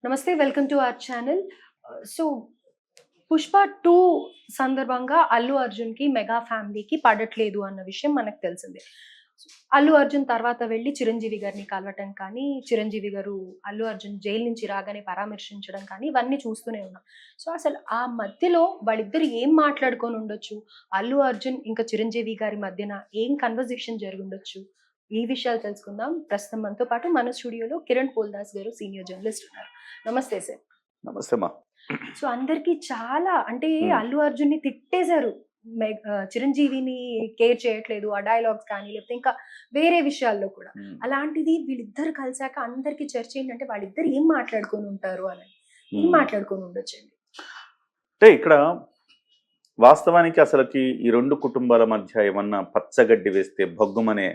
నమస్తే. Welcome to our channel. So 'Pushpa 2' సందర్భంగా అల్లు అర్జున్‌కి, మెగా ఫ్యామిలీకి పడట్లేదు అన్న విషయం మనకు తెలిసిందే. అల్లు అర్జున్ తర్వాత వెళ్లి చిరంజీవి గారిని కలవటం కానీ, చిరంజీవి గారు అల్లు అర్జున్ జైలు నుంచి రాగానే పరామర్శించడం కానీ, ఇవన్నీ చూస్తూనే ఉన్నాం. సో అసలు ఆ మధ్యలో వాళ్ళిద్దరు ఏం మాట్లాడుకొని ఉండొచ్చు? అల్లు అర్జున్ ఇంకా చిరంజీవి గారి మధ్యన ఏం కన్వర్జేషన్ జరిగుండొచ్చు? ఈ విషయాలు తెలుసుకుందాం. ప్రస్తుతం మనతో పాటు మన స్టూడియోలో కిరణ్ పోల్దాస్ గారు సీనియర్ జర్నలిస్ట్ ఉన్నారు. నమస్తే సార్. నమస్తే మా. సో అందరికి చాలా అంటే అల్లు అర్జున్‌ని తిట్టేశారు. చిరంజీవిని కేర్ చేయట్లేదు. ఆ డైలాగ్స్ కానీ లేకపోతే ఇంకా వేరే విషయాల్లో కూడా. అలాంటిది వీళ్ళిద్దరు కలిసాక అందరికి చర్చ ఏంటంటే వాళ్ళిద్దరు ఏం మాట్లాడుకొని ఉంటారు అని. ఏం మాట్లాడుకొని ఉండొచ్చండి? అంటే ఇక్కడ వాస్తవానికి అసలుకి ఈ రెండు కుటుంబాల మధ్య ఏమన్నా పచ్చగడ్డి వేస్తే భగ్గుమనే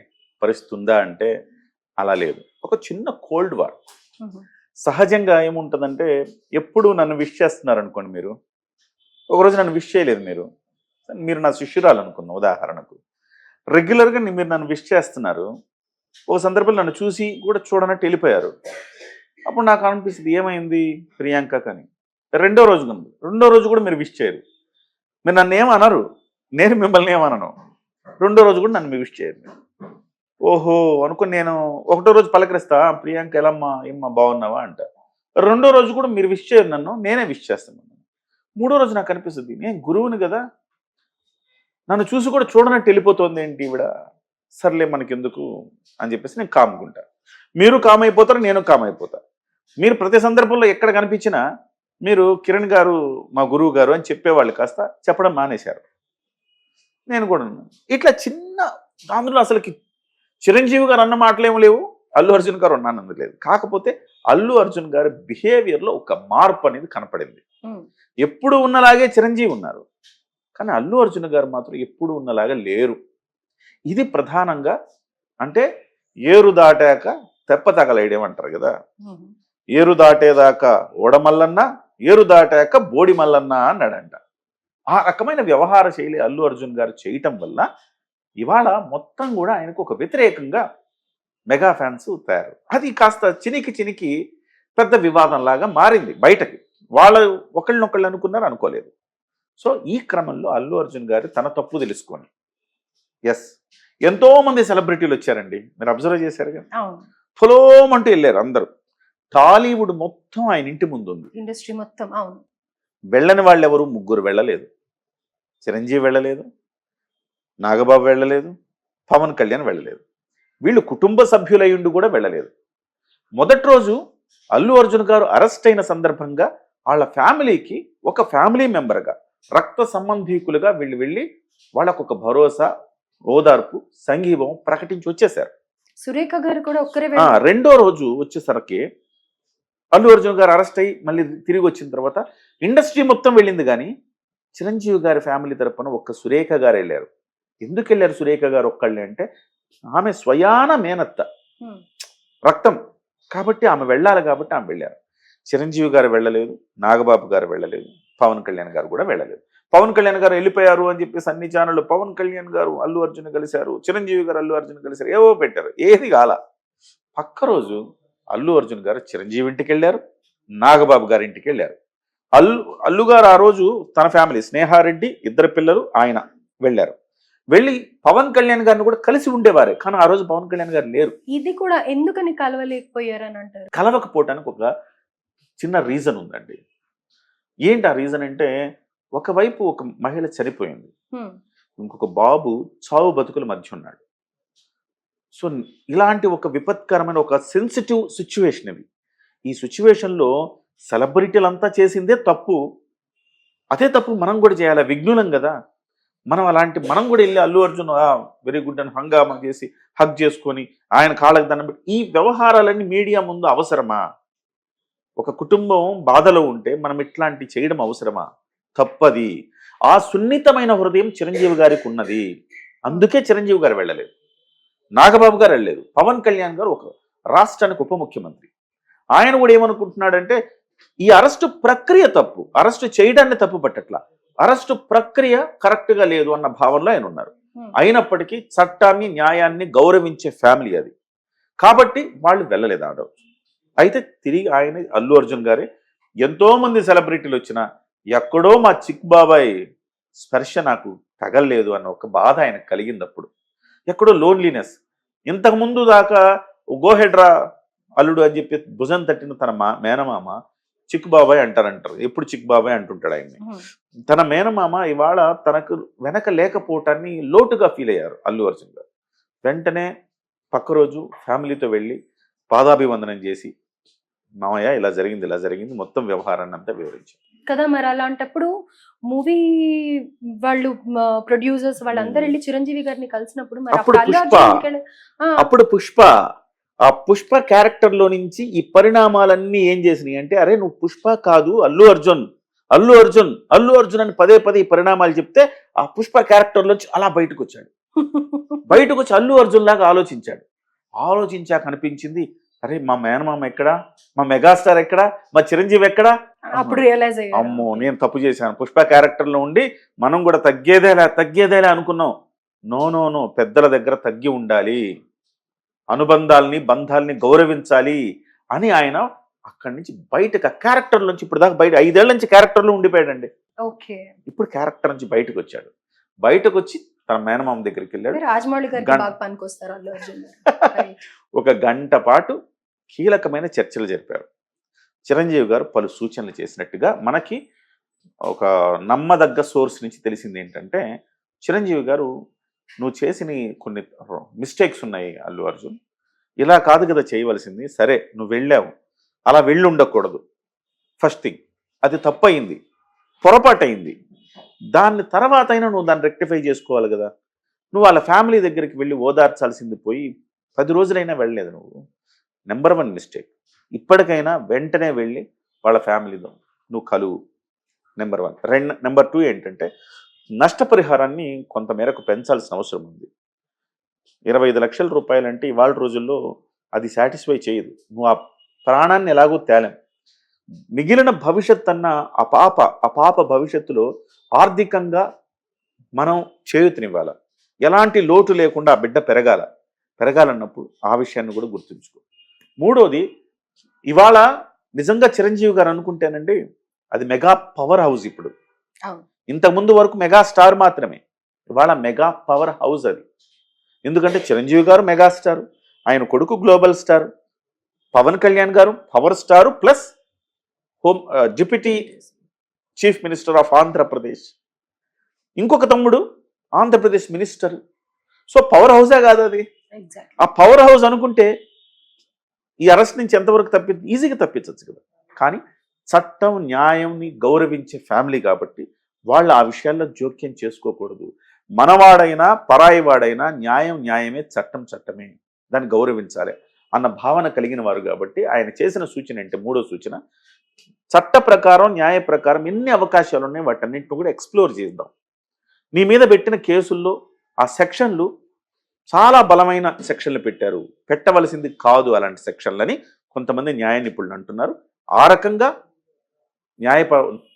పరిస్థితి ఉందా అంటే అలా లేదు. ఒక చిన్న కోల్డ్ వార్. సహజంగా ఏముంటుందంటే ఎప్పుడు నన్ను విష్ చేస్తున్నారు అనుకోండి, మీరు ఒకరోజు నన్ను విష్ చేయలేదు, మీరు నా శిష్యురాలు అనుకున్నాం ఉదాహరణకు. రెగ్యులర్గా మీరు నన్ను విష్ చేస్తున్నారు, ఒక సందర్భంలో నన్ను చూసి కూడా చూడనట్టు వెళ్ళిపోయారు. అప్పుడు నాకు అనిపిస్తుంది ఏమైంది ప్రియాంక కానీ. రెండో రోజు కూడా మీరు విష్ చేయరు. మీరు నన్ను ఏమనరు, నేను మిమ్మల్ని ఏమనను. రెండో రోజు కూడా నన్ను విష్ చేయరు. ఓహో అనుకుని నేను ఒకటో రోజు పలకరిస్తా, ప్రియాంక ఎలామ్మా ఏమ్మా బాగున్నావా అంట. రెండో రోజు కూడా మీరు విష్ చేయరు నన్ను, నేనే విష్ చేస్తాను. మూడో రోజు నాకు అనిపిస్తుంది నేను గురువుని కదా, నన్ను చూసి కూడా చూడనట్టు వెళ్ళిపోతుంది ఏంటి ఈవిడ, సర్లే మనకెందుకు అని చెప్పేసి నేను కామ్కుంటా. మీరు కామ్ అయిపోతారు, నేను కామ్ అయిపోతా. మీరు ప్రతి సందర్భంలో ఎక్కడ కనిపించినా మీరు కిరణ్ గారు మా గురువు గారు అని చెప్పేవాళ్ళు కాస్త చెప్పడం మానేశారు. నేను కూడా ఇట్లా చిన్న అందులో అసలుకి చిరంజీవి గారు అన్న మాటలేమో లేవు, అల్లు అర్జున్ గారు అన్నది లేదు. కాకపోతే అల్లు అర్జున్ గారి బిహేవియర్లో ఒక మార్పు అనేది కనపడింది. ఎప్పుడు ఉన్నలాగే చిరంజీవి ఉన్నారు, కానీ అల్లు అర్జున్ గారు మాత్రం ఎప్పుడు ఉన్నలాగా లేరు. ఇది ప్రధానంగా అంటే ఏరు దాటాక తెప్ప తగలేయడం అంటారు కదా, ఏరు దాటేదాకా ఓడమల్లన్న, ఏరు దాటాక బోడి మల్లన్న అన్నాడంట. ఆ రకమైన వ్యవహార శైలి అల్లు అర్జున్ గారు చేయటం వల్ల ఇవాళ మొత్తం కూడా ఆయనకు ఒక వ్యతిరేకంగా మెగా ఫ్యాన్స్ తయారు. అది కాస్త చినికి పెద్ద వివాదంలాగా మారింది బయటకి. వాళ్ళు ఒకళ్ళనొకళ్ళు అనుకున్నారు, అనుకోలేదు. సో ఈ క్రమంలో అల్లు అర్జున్ గారు తన తప్పు తెలుసుకొని ఎంతో మంది సెలబ్రిటీలు వచ్చారండి, మీరు అబ్జర్వ్ చేశారు కదా, పొలోమంటూ వెళ్ళారు అందరూ. టాలీవుడ్ మొత్తం ఆయన ఇంటి ముందు ఉంది, ఇండస్ట్రీ మొత్తం. అవును, వెళ్ళని వాళ్ళు ఎవరు ముగ్గురు వెళ్ళలేదు. చిరంజీవి వెళ్ళలేదు, నాగబాబు వెళ్ళలేదు, పవన్ కళ్యాణ్ వెళ్ళలేదు. వీళ్ళు కుటుంబ సభ్యులయ్యుండి కూడా వెళ్ళలేదు. మొదటి రోజు అల్లు అర్జున్ గారు అరెస్ట్ అయిన సందర్భంగా వాళ్ళ ఫ్యామిలీకి ఒక ఫ్యామిలీ మెంబర్గా, రక్త సంబంధీకులుగా వీళ్ళు వెళ్ళి వాళ్ళకు ఒక భరోసా, ఓదార్పు, సంఘీభావం ప్రకటించి వచ్చేసారు. సురేఖ గారు కూడా ఒక్కరే. రెండో రోజు వచ్చేసరికి అల్లు అర్జున్ గారు అరెస్ట్ అయ్యి మళ్ళీ తిరిగి వచ్చిన తర్వాత ఇండస్ట్రీ మొత్తం వెళ్ళింది, కానీ చిరంజీవి గారి ఫ్యామిలీ తరపున ఒక్క సురేఖ గారు వెళ్ళారు. ఎందుకు వెళ్ళారు సురేఖ గారు ఒక్కళ్ళే అంటే, ఆమె స్వయాన మేనత్త, రక్తం కాబట్టి ఆమె వెళ్ళాలి కాబట్టి ఆమె వెళ్ళారు. చిరంజీవి గారు వెళ్ళలేదు, నాగబాబు గారు వెళ్ళలేదు, పవన్ కళ్యాణ్ గారు కూడా వెళ్ళలేదు. పవన్ కళ్యాణ్ గారు వెళ్ళిపోయారు అని చెప్పేసి అన్ని ఛానళ్ళు పవన్ కళ్యాణ్ గారు అల్లు అర్జున్ కలిశారు, చిరంజీవి గారు అల్లు అర్జున్ కలిశారు, ఏవో పెట్టారు, ఏది కాల. పక్క రోజు అల్లు అర్జున్ గారు చిరంజీవి ఇంటికి వెళ్ళారు, నాగబాబు గారి ఇంటికి వెళ్ళారు. అల్లు గారు ఆ రోజు తన ఫ్యామిలీ, స్నేహారెడ్డి, ఇద్దరు పిల్లలు, ఆయన వెళ్ళారు. వెళ్ళి పవన్ కళ్యాణ్ గారిని కూడా కలిసి ఉండేవారే, కానీ ఆ రోజు పవన్ కళ్యాణ్ గారు లేరు. ఇది కూడా ఎందుకని కలవలేకపోయారని అంటారు? కలవకపోవటానికి ఒక చిన్న రీజన్ ఉందండి. ఏంటి ఆ రీజన్ అంటే, ఒకవైపు ఒక మహిళ చనిపోయింది, ఇంకొక బాబు చావు బతుకుల మధ్య ఉన్నాడు. సో ఇలాంటి ఒక విపత్కరమైన ఒక సెన్సిటివ్ సిచ్యువేషన్ ఇది. ఈ సిచ్యువేషన్లో సెలబ్రిటీలంతా చేసిందే తప్పు, అదే తప్పు మనం కూడా చేయాలి, విఘ్నులం కదా మనం. మనం కూడా వెళ్ళి అల్లు అర్జున్ వెరీ గుడ్ అని హంగామా చేసి హగ్ చేసుకొని ఆయన కాళ్ళకు దండం పెట్టి, ఈ వ్యవహారాలన్నీ మీడియా ముందు అవసరమా? ఒక కుటుంబం బాధలో ఉంటే మనం ఇట్లాంటి చేయడం అవసరమా? తప్పది. ఆ సున్నితమైన హృదయం చిరంజీవి గారికి ఉన్నది, అందుకే చిరంజీవి గారు వెళ్ళలేదు, నాగబాబు గారు వెళ్ళలేదు. పవన్ కళ్యాణ్ గారు ఒక రాష్ట్రానికి ఉప ముఖ్యమంత్రి, ఆయన కూడా ఏమనుకుంటున్నాడంటే ఈ అరెస్టు ప్రక్రియ తప్పు, అరెస్టు చేయడాన్ని తప్పు పట్టట్లా, అరెస్టు ప్రక్రియ కరెక్ట్ గా లేదు అన్న భావనలో ఆయన ఉన్నారు. అయినప్పటికీ చట్టాన్ని, న్యాయాన్ని గౌరవించే ఫ్యామిలీ అది, కాబట్టి వాళ్ళు వెళ్ళలేదు. ఆ రోజు అయితే తిరిగి ఆయన అల్లు అర్జున్ గారే ఎంతో మంది సెలబ్రిటీలు వచ్చినా ఎక్కడో మా చిక్ బాబాయ్ స్పర్శ నాకు తగలలేదు అన్న ఒక బాధ ఆయనకు కలిగింది అప్పుడు. ఎక్కడో లోన్లీనెస్. ఇంతకుముందు దాకా గోహెడ్రా అల్లుడు అని చెప్పి భుజం తట్టిన తన మేనమామ చిక్కు బాబాయ్ అంటారు. ఎప్పుడు చిక్కు బాబాయ్ అంటుంటాడు ఆయన్ని. తన మేనమామ ఇవాళ తనకు వెనక లేకపోవటాన్ని లోటుగా ఫీల్ అయ్యారు అల్లు అర్జున్ గారు. వెంటనే పక్క రోజు ఫ్యామిలీతో వెళ్ళి పాదాభివందనం చేసి, మామయ్య ఇలా జరిగింది మొత్తం వ్యవహారాన్ని అంతా వివరించారు కదా. మరి అలాంటప్పుడు మూవీ వాళ్ళు ప్రొడ్యూసర్స్ వాళ్ళందరూ వెళ్ళి చిరంజీవి గారిని కలిసినప్పుడు మరి అప్పుడు అల్లు పుష్ప అర్జున్ ఎందుకు అప్పుడు పుష్ప ఆ పుష్ప క్యారెక్టర్ లో నుంచి ఈ పరిణామాలన్నీ ఏం చేసినాయి అంటే, అరే నువ్వు పుష్ప కాదు అల్లు అర్జున్ అల్లు అర్జున్ అల్లు అర్జున్ అని పదే ఈ పరిణామాలు చెప్తే ఆ పుష్ప క్యారెక్టర్ లోంచి అలా బయటకు వచ్చాడు. బయటకు వచ్చి అల్లు అర్జున్ లాగా ఆలోచించాక అనిపించింది, అరే మా మేనమామ ఎక్కడా, మా మెగాస్టార్ ఎక్కడా, మా చిరంజీవి ఎక్కడా. అప్పుడు రియలైజ్ అయ్యారు, అమ్మో నేను తప్పు చేశాను, పుష్ప క్యారెక్టర్ లో ఉండి మనం కూడా తగ్గేదేలా అనుకున్నాం. నో పెద్దల దగ్గర తగ్గి ఉండాలి, అనుబంధాలని బంధాలని గౌరవించాలి అని ఆయన అక్కడి నుంచి బయటకు ఆ క్యారెక్టర్ నుంచి ఇప్పుడు దాకా బయట 5 ఏళ్ల నుంచి క్యారెక్టర్లో ఉండిపోయాడండి. ఇప్పుడు క్యారెక్టర్ నుంచి బయటకు వచ్చాడు. బయటకు వచ్చి తన మేనమామ దగ్గరికి వెళ్ళాడు. రాజమౌళి గారికి బాగా పనికొస్తారు అల్లు అర్జున్ గారు. ఒక గంట పాటు కీలకమైన చర్చలు జరిపారు. చిరంజీవి గారు పలు సూచనలు చేసినట్టుగా మనకి ఒక నమ్మదగ్గ సోర్స్ నుంచి తెలిసింది ఏంటంటే, చిరంజీవి గారు నువ్వు చేసిన కొన్ని మిస్టేక్స్ ఉన్నాయి అల్లు అర్జున్, ఇలా కాదు కదా చేయవలసింది, సరే నువ్వు వెళ్ళావు, అలా వెళ్ళి ఉండకూడదు. ఫస్ట్ థింగ్ అది తప్పు అయింది, పొరపాటు అయింది. దాన్ని తర్వాత అయినా నువ్వు దాన్ని రెక్టిఫై చేసుకోవాలి కదా. నువ్వు వాళ్ళ ఫ్యామిలీ దగ్గరికి వెళ్ళి ఓదార్చాల్సింది పోయి 10 రోజులైనా వెళ్ళలేదు నువ్వు. Number 1 mistake. ఇప్పటికైనా వెంటనే వెళ్ళి వాళ్ళ ఫ్యామిలీతో నువ్వు కలువు. నెంబర్ 1. నెంబర్ 2 ఏంటంటే, నష్టపరిహారాన్ని కొంతమేరకు పెంచాల్సిన అవసరం ఉంది. 25 లక్షల రూపాయలంటే ఇవాళ రోజుల్లో అది సాటిస్ఫై చేయదు. నువ్వు ఆ ప్రాణాన్ని ఎలాగో తేలేం. మిగిలిన భవిష్యత్ అన్న ఆ పాప భవిష్యత్తులో ఆర్థికంగా మనం చేయూతనివ్వాలి. ఎలాంటి లోటు లేకుండా ఆ బిడ్డ పెరగాలన్నప్పుడు ఆ విషయాన్ని కూడా గుర్తుంచుకో. 3వది, ఇవాళ నిజంగా చిరంజీవి గారు అనుకుంటేనండి అది మెగా పవర్ హౌస్. ఇప్పుడు ఇంతకుముందు వరకు మెగా స్టార్ మాత్రమే, ఇవాళ మెగా పవర్ హౌస్ అది. ఎందుకంటే చిరంజీవి గారు మెగాస్టార్, ఆయన కొడుకు గ్లోబల్ స్టార్, పవన్ కళ్యాణ్ గారు power star plus deputy chief minister of Andhra Pradesh, ఇంకొక తమ్ముడు ఆంధ్రప్రదేశ్ మినిస్టర్. సో పవర్ హౌసే కాదు అది. ఆ పవర్ హౌస్ అనుకుంటే ఈ అరెస్ట్ నుంచి ఎంతవరకు ఈజీగా తప్పించవచ్చు కదా. కానీ చట్టం న్యాయంని గౌరవించే ఫ్యామిలీ కాబట్టి వాళ్ళు ఆ విషయాల్లో జోక్యం చేసుకోకూడదు. మనవాడైనా పరాయి వాడైనా న్యాయమే, చట్టమే, దాన్ని గౌరవించాలి అన్న భావన కలిగిన వారు కాబట్టి ఆయన చేసిన సూచన అంటే 3వ సూచన, చట్ట ప్రకారం న్యాయ ప్రకారం ఎన్ని అవకాశాలు ఉన్నాయి వాటన్నింటిని కూడా ఎక్స్ప్లోర్ చేద్దాం. నీ మీద పెట్టిన కేసుల్లో ఆ సెక్షన్లు చాలా బలమైన సెక్షన్లు పెట్టవలసింది కాదు అలాంటి సెక్షన్లని కొంతమంది న్యాయ నిపుణులు అంటున్నారు. ఆ రకంగా న్యాయ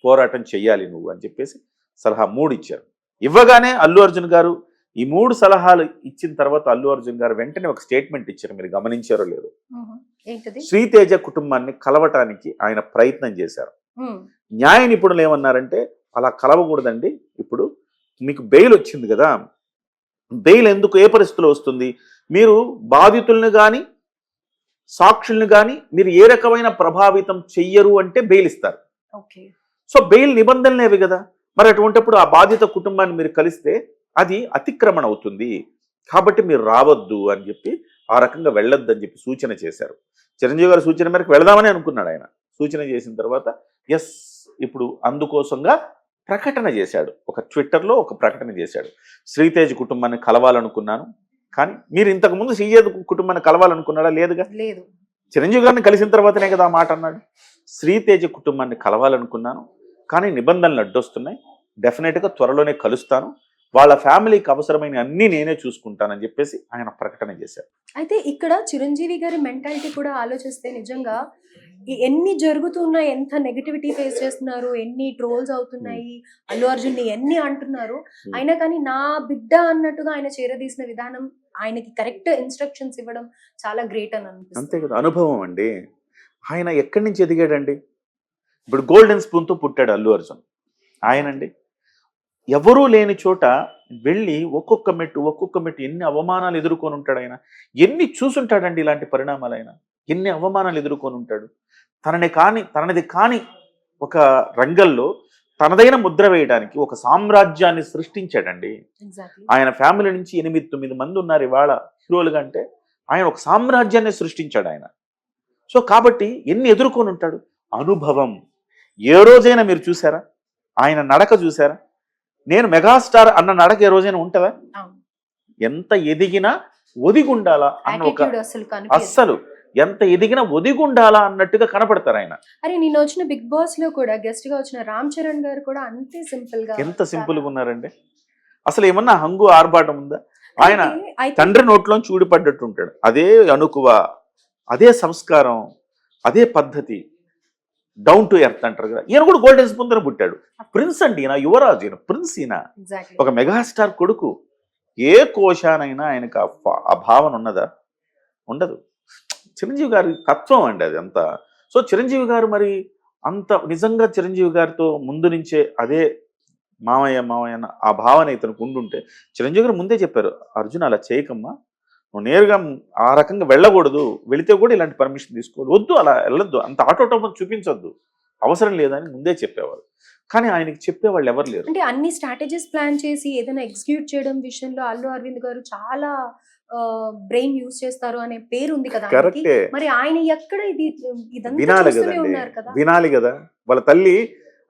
పోరాటం చెయ్యాలి నువ్వు అని చెప్పేసి సలహా 3 ఇచ్చారు. ఇవ్వగానే అల్లు అర్జున్ గారు ఈ 3 సలహాలు ఇచ్చిన తర్వాత అల్లు అర్జున్ గారు వెంటనే ఒక స్టేట్మెంట్ ఇచ్చారు. మీరు గమనించారో లేదో, శ్రీతేజ కుటుంబాన్ని కలవటానికి ఆయన ప్రయత్నం చేశారు. న్యాయ నిపుణులు ఏమన్నారంటే, అలా కలవకూడదండి, ఇప్పుడు మీకు బెయిల్ వచ్చింది కదా, బెయిల్ ఎందుకు, ఏ పరిస్థితిలో వస్తుంది, మీరు బాధితుల్ని కానీ సాక్షుల్ని కానీ మీరు ఏ రకమైన ప్రభావితం చెయ్యరు అంటే బెయిల్ ఇస్తారు. సో బెయిల్ నిబంధనలేవి కదా. మరి అటువంటిప్పుడు ఆ బాధిత కుటుంబాన్ని మీరు కలిస్తే అది అతిక్రమణ అవుతుంది, కాబట్టి మీరు రావద్దు అని చెప్పి ఆ రకంగా వెళ్ళొద్దు అని చెప్పి సూచన చేశారు. చిరంజీవి గారి సూచన మేరకు వెళదామని అనుకున్నాడు ఆయన. సూచన చేసిన తర్వాత ఇప్పుడు అందుకోసంగా ప్రకటన చేశాడు. ఒక ట్విట్టర్లో ఒక ప్రకటన చేశాడు. శ్రీతేజ్ కుటుంబాన్ని కలవాలనుకున్నాను, కానీ మీరు ఇంతకుముందు శ్రీతేజ్ కుటుంబాన్ని కలవాలనుకున్నాడా? లేదుగా. లేదు. చిరంజీవి గారిని కలిసిన తర్వాతనే కదా ఆ మాట అన్నాడు. శ్రీతేజ్ కుటుంబాన్ని కలవాలనుకున్నాను, కానీ నిబంధనలు అడ్డొస్తున్నాయి, డెఫినెట్గా త్వరలోనే కలుస్తాను, వాళ్ళ ఫ్యామిలీకి అవసరమైన అన్ని నేనే చూసుకుంటానని చెప్పేసి ఆయన ప్రకటన చేశారు. అయితే ఇక్కడ చిరంజీవి గారి మెంటాలిటీ కూడా ఆలోచిస్తే నిజంగా ఎన్ని జరుగుతున్నాయి, ఎంత నెగటివిటీ ఫేస్ చేస్తున్నారు, ఎన్ని ట్రోల్స్ అవుతున్నాయి, అల్లు అర్జున్ ని ఎన్ని అంటున్నారు, అయినా కానీ నా బిడ్డ అన్నట్టుగా ఆయన చేరదీసిన విధానం, ఆయనకి కరెక్ట్ ఇన్స్ట్రక్షన్స్ ఇవ్వడం చాలా గ్రేట్ అని అనిపిస్తుంది. అంతే కదా, అనుభవం అండి. ఆయన ఎక్కడి నుంచి ఎదిగాడండి? ఇప్పుడు గోల్డెన్ స్పూన్తో పుట్టాడు అల్లు అర్జున్. ఆయనండి ఎవరూ లేని చోట వెళ్ళి ఒక్కొక్క మెట్టు ఎన్ని అవమానాలు ఎదుర్కొని ఉంటాడు ఆయన. ఎన్ని చూసుంటాడండి ఇలాంటి పరిణామాలు ఆయన. ఎన్ని అవమానాలు ఎదుర్కొని ఉంటాడు. తనది కాని ఒక రంగంలో తనదైన ముద్ర వేయడానికి ఒక సామ్రాజ్యాన్ని సృష్టించాడండి. ఎగ్జాక్ట్లీ. ఆయన ఫ్యామిలీ నుంచి 8-9 మంది ఉన్నారు ఇవాళ హీరోలుగా. అంటే ఆయన ఒక సామ్రాజ్యాన్ని సృష్టించాడు ఆయన. సో కాబట్టి ఎన్ని ఎదుర్కొని ఉంటాడు. అనుభవం. ఏ రోజైనా మీరు చూసారా? ఆయన నడక చూసారా? నేను మెగాస్టార్ అన్న నడక ఏ రోజైనా ఉంటుందా? అవును. ఎంత ఎదిగినా ఒదిగుండాలా అన్న ఒక యాటిట్యూడ్ అసలు కనిపించదు. అస్సలు ఎంత ఎదిగినా ఒదిగుండాలా అన్నట్టుగా కనపడతారు ఆయన. అరే నిన్న వచ్చిన బిగ్ బాస్ లో కూడా గెస్ట్ గా వచ్చిన రామ్ చరణ్ గారు కూడా అంతే సింపుల్ గా, ఎంత సింపుల్ గా ఉన్నారండి. అసలు ఏమన్నా హంగు ఆర్భాటం ఉందా? ఆయన I think తండ్రి నోట్లోంచి ఊడిపడ్డట్టు ఉంటాడు. అదే అణుకువ, అదే సంస్కారం, అదే పద్ధతి, డౌన్ టు ఎర్త్ అంటారు కదా. ఈయన కూడా గోల్డెన్ స్పూన్ తో పుట్టాడు. ప్రిన్స్ అండి ఈయన, యువరాజు ఈయన, ప్రిన్స్ ఈయన, exactly. ఒక మెగాస్టార్ కొడుకు. ఏ కోశానైనా ఆయనకు ఆ భావన ఉన్నదా? ఉండదు. చిరంజీవి గారి తత్వం అండి అది అంతా. సో చిరంజీవి గారు మరి అంత నిజంగా చిరంజీవి గారితో ముందు నుంచే అదే మామయ్య అన్న ఆ భావన ఇతనికి ఉండుంటే, చిరంజీవి గారు ముందే చెప్పారు, అర్జున్ అలా చేయకమ్మా, నువ్వు నేరుగా ఆ రకంగా వెళ్ళకూడదు, వెళితే కూడా ఇలాంటి పర్మిషన్ తీసుకోవాలి, వద్దు అలా వెళ్ళొద్దు, అంత ఆటోటోమని చూపించొద్దు, అవసరం లేదని ముందే చెప్పేవారు. కానీ ఆయనకి చెప్పేవాళ్ళు ఎవరు లేరు. అంటే అన్ని స్ట్రాటజీస్ ప్లాన్ చేసి ఏదైనా ఎగ్జిక్యూట్ చేయడం విషయంలో అల్లు అరవింద్ గారు చాలా బ్రెయిన్ యూజ్ చేస్తారు అనే పేరు ఉంది కదా ఆయనకి. కరెక్టే. మరి ఆయన ఎక్కడ ఇదంతా వినాలి చూస్తూనే కదండి, ఉన్నారు కదా. వినాలి కదా. వాళ్ళ తల్లి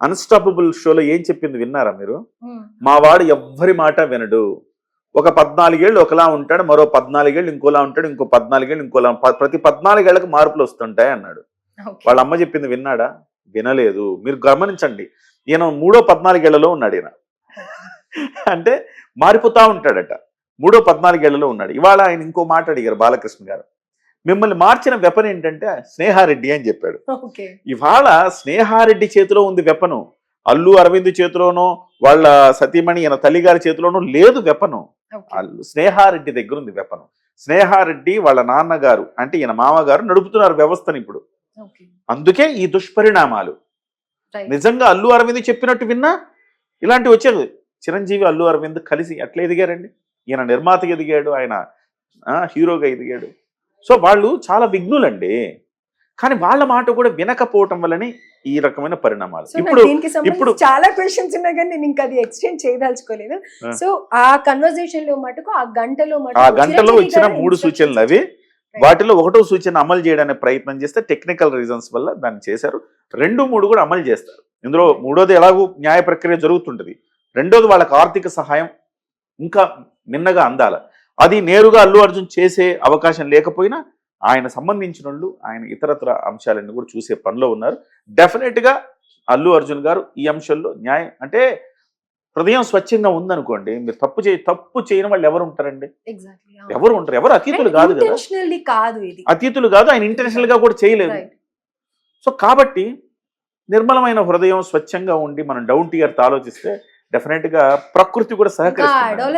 అన్స్టాపబుల్ షోలో ఏం చెప్పింది విన్నారా మీరు? ఉమ్. మా వాడు ఎవ్వరి మాట వినడు, ఒక 14 ఏళ్ళు ఒకలా ఉంటాడు, మరో 14 ఏళ్ళు ఇంకోలా ఉంటాడు, ఇంకో 14 ఏళ్ళు ఇంకోలా, ప్రతి 14 ఏళ్ళకి మార్పులు వస్తుంటాయి అన్నాడు. Okay. వాళ్ళ అమ్మ చెప్పింది విన్నాడా? వినలేదు. మీరు గమనించండి, ఈయన 14 ఏళ్లలో ఉన్నాడు ఈయన. అంటే మారిపోతా ఉంటాడట. 14 ఏళ్లలో ఉన్నాడు. ఇవాళ ఆయన ఇంకో మాట అడిగారు బాలకృష్ణ గారు, మిమ్మల్ని మార్చిన వెపన్ ఏంటంటే స్నేహారెడ్డి అని చెప్పాడు. Okay. ఇవాళ స్నేహారెడ్డి చేతిలో ఉంది వెపను, అల్లు అరవింద్ చేతిలోనో వాళ్ళ సతీమణి ఈయన తల్లిగారి చేతిలోనో లేదు వెపను. Okay. స్నేహారెడ్డి దగ్గర ఉంది వెపను. స్నేహారెడ్డి వాళ్ళ నాన్నగారు అంటే ఈయన మామగారు నడుపుతున్నారు వ్యవస్థను ఇప్పుడు. Okay. అందుకే ఈ దుష్పరిణామాలు. Right. నిజంగా అల్లు అరవింద్ చెప్పినట్టు విన్నా ఇలాంటివి వచ్చేది. చిరంజీవి అల్లు అరవింద్ కలిసి ఎట్లా ఎదిగారండి? ఈయన నిర్మాతగా ఎదిగాడు, ఆయన హీరోగా ఎదిగాడు. సో వాళ్ళు చాలా విఘ్నులండి. కానీ వాళ్ళ మాట కూడా వినకపోవటం వల్లనే ఈ రకమైన పరిణామాలు. So, నాకు ఇప్పుడు దీనికి సంబంధించి చాలా క్వశ్చన్స్ ఉన్నాయి కానీ నేను ఇంకా అది ఎక్స్టెండ్ చేయదలుచుకోలేదు. సో ఆ కన్వర్సేషన్ లో మటుకు ఆ గంటలో గంటలో ఇచ్చిన 3 సూచనలు అవి. వాటిలో ఒకటో సూచన అమలు చేయడానికి ప్రయత్నం చేస్తే టెక్నికల్ రీజన్స్ వల్ల దాన్ని చేశారు. 2, 3 కూడా అమలు చేస్తారు. ఇందులో మూడోది ఎలాగూ న్యాయ ప్రక్రియ జరుగుతుంటది. రెండోది వాళ్ళకి ఆర్థిక సహాయం ఇంకా మిన్నగా అందాల. అది నేరుగా అల్లు అర్జున్ చేసే అవకాశం లేకపోయినా ఆయన సంబంధించిన వాళ్ళు ఆయన ఇతరత్ర అంశాలన్నీ కూడా చూసే పనిలో ఉన్నారు. డెఫినెట్ గా అల్లు అర్జున్ గారు ఈ అంశంలో న్యాయం అంటే హృదయం స్వచ్ఛంగా ఉందనుకోండి, మీరు తప్పు చేయని వాళ్ళు ఎవరు ఉంటారండి? ఎవరు ఉంటారు? ఎవరు అతీతులు కాదు కదా. అతీతులు కాదు, ఆయన ఇంటెన్షనల్ గా కూడా చేయలేదు. సో కాబట్టి నిర్మలమైన హృదయం స్వచ్ఛంగా ఉండి మనం డౌన్ టు ఎర్త్ ఆలోచిస్తే డెఫినెట్ గా ప్రకృతి కూడా సహకరిస్తుంది.